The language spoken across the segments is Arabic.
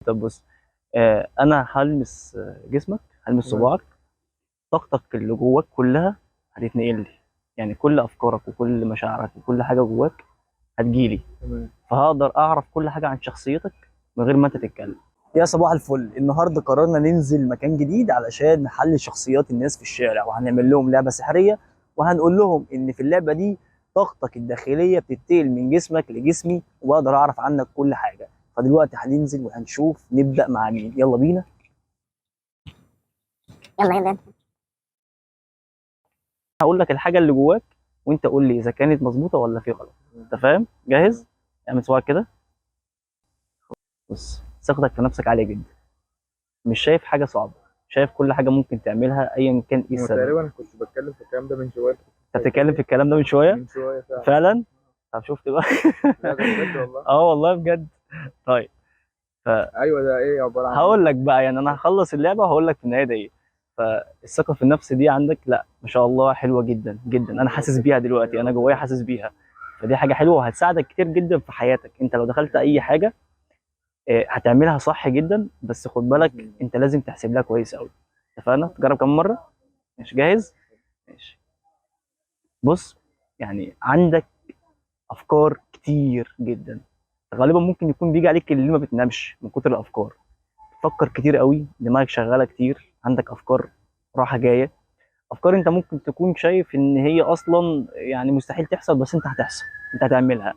طب بص، انا هلمس جسمك، هلمس تمام. صباعك. طاقتك اللي جواك كلها هتتنقل لي، يعني كل افكارك وكل مشاعرك وكل حاجه جواك هتجيلي. تمام. فهقدر اعرف كل حاجه عن شخصيتك من غير ما انت تتكلم. يا صباح الفل، النهارده قررنا ننزل مكان جديد علشان نحلل شخصيات الناس في الشارع، وهنعمل لهم لعبه سحريه، وهنقول لهم ان في اللعبه دي طاقتك الداخليه بتنتقل من جسمك لجسمي، واقدر اعرف عنك كل حاجه. فدلوقتي هننزل وهنشوف نبدا مع مين. يلا بينا. يلا يلا. هقول لك الحاجه اللي جواك، وانت قول لي اذا كانت مظبوطه ولا في غلط. انت فاهم؟ جاهز؟ اعمل صباعك كده. بص، ثقتك في نفسك عاليه جدا، مش شايف حاجه صعبه، شايف كل حاجه ممكن تعملها ايا كان ايه هو السبب. تقريبا انا كنت بتكلم في الكلام ده من شويه. انت بتتكلم في الكلام ده من شويه. من شويه فعلا. فعلا. طب شفت بقى. لا ده بجد والله. اه والله بجد. طيب، ايوه ده ايه عباره عن ايه؟ هقول لك بقى، يعني انا هخلص اللعبه وهقول لك في النهايه ده ايه. فالثقه في النفس دي عندك، لا ما شاء الله، حلوه جدا جدا. انا حاسس بيها دلوقتي، انا جوايا حاسس بيها. فدي حاجه حلوه وهتساعدك كتير جدا في حياتك. انت لو دخلت اي حاجه هتعملها صح جدا، بس خد بالك انت لازم تحسب لها كويس قوي. اتفقنا؟ تجرب كم مره. مش جاهز؟ ماشي. بص، يعني عندك افكار كتير جدا، غالبا ممكن يكون بيجي عليك اللي ما بتنامش من كتر الافكار. تفكر كتير قوي، دماغك شغاله كتير، عندك افكار رايحه جايه. افكار انت ممكن تكون شايف ان هي اصلا يعني مستحيل تحصل، بس انت هتحصل، انت هتعملها.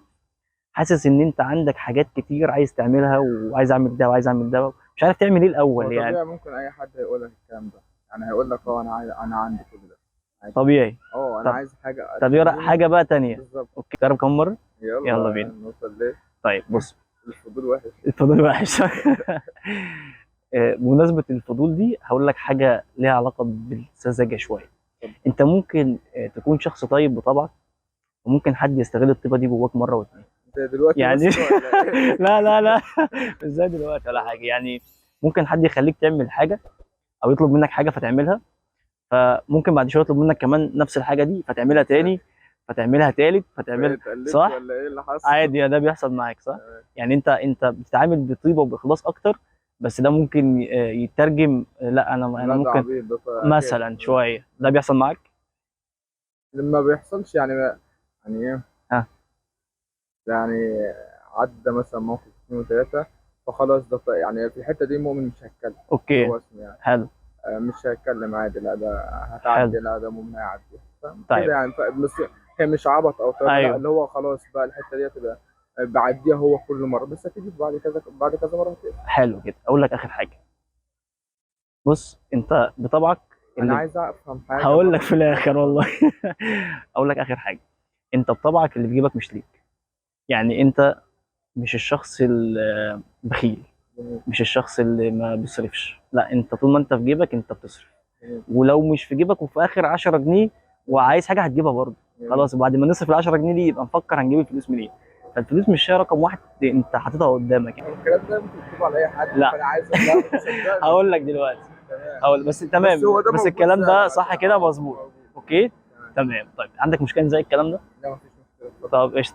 حاسس ان انت عندك حاجات كتير عايز تعملها، وعايز اعمل ده وعايز اعمل ده، مش عارف تعمل ايه هو الاول يعني. طبيعي ممكن اي حد هيقول لك الكلام ده، يعني هيقول لك اه انا عايز، انا عندي كل ده عادي. طبيعي. انا طب عايز حاجه طب يلا تخليني. حاجه بقى تانية. بالظبط. اوكي، جرب كم مره. يلا يلا بينا. نوصل ليه. طيب بص. الفضول وحش. الفضول وحش. بمناسبة الفضول دي هقول لك حاجة ليها علاقة بالسذاجة شوية. طب انت ممكن تكون شخص طيب بطبعك، وممكن حد يستغل الطيبة دي جواك مرة واتنين. انت دلوقتي يعني ماسك ولا ايه؟ لا لا لا، مش زي دلوقتي ولا حاجة يعني. ممكن حد يخليك تعمل حاجة، او يطلب منك حاجة فتعملها، فممكن بعد شوية يطلب منك كمان نفس الحاجة دي فتعملها تاني، فتعملها تالت، فتعمل. اتقلبت صح؟ ولا ايه اللي حصل؟ عادي، ده بيحصل معاك صح؟ يعني انت بتتعامل بطيبه وباخلاص اكتر، بس ده ممكن يترجم لا انا لا ده ممكن عبيط ده اكيد. مثلا شويه. ده بيحصل معاك؟ لما بيحصلش يعني يعني ايه؟ ها. يعني عدى مثلا موقف اثنين وثلاثة، فخلاص ده يعني في الحتة دي مؤمن مش هيتكلم. اوكي. هو اسمه يعني حلو. مش هيتكلم عادي، لا ده حلو. هتعدي، لا ده مؤمن هيعدي. فاهم طيب. كده يعني بس هي مش عبط او طيبة، لا ايوه. اللي هو خلاص بقى الحتة دي هتبقى بعديها هو كل مرة، بس هتيجي بعد كذا بعد كذا مرة هتقفل. حلو كده. اقول لك اخر حاجه. بص، انت بطبعك انا اللي عايز افهم حاجة هقول لك برضه في من حاجة الاخر والله. برضه. اقول لك اخر حاجه. انت بطبعك اللي في جيبك مش ليك. يعني انت مش الشخص البخيل، مش الشخص اللي ما بيصرفش. لا، انت طول ما انت في جيبك انت بتصرف. جميل. ولو مش في جيبك وفي اخر 10 جنيه وعايز حاجه هتجيبها برضه، جميل. خلاص بعد ما نصرف ال 10 جنيه دي يبقى نفكر هنجيب الفلوس منين. فالفلوس مش هي رقم واحد انت حاططها قدامك يعني. الكلام ده ممكن تكتبه على اي حد، لا. فانا عايز لا تصدقني. هقول لك دلوقتي. تمام. هقول بس بس تمام، هو ده بس موجود الكلام ده فعلا صح عشان كده مظبوط. موجود. اوكي. تمام. تمام. طيب عندك مشكله زي الكلام ده؟ لا مفيش مشكلة. طب قشطه.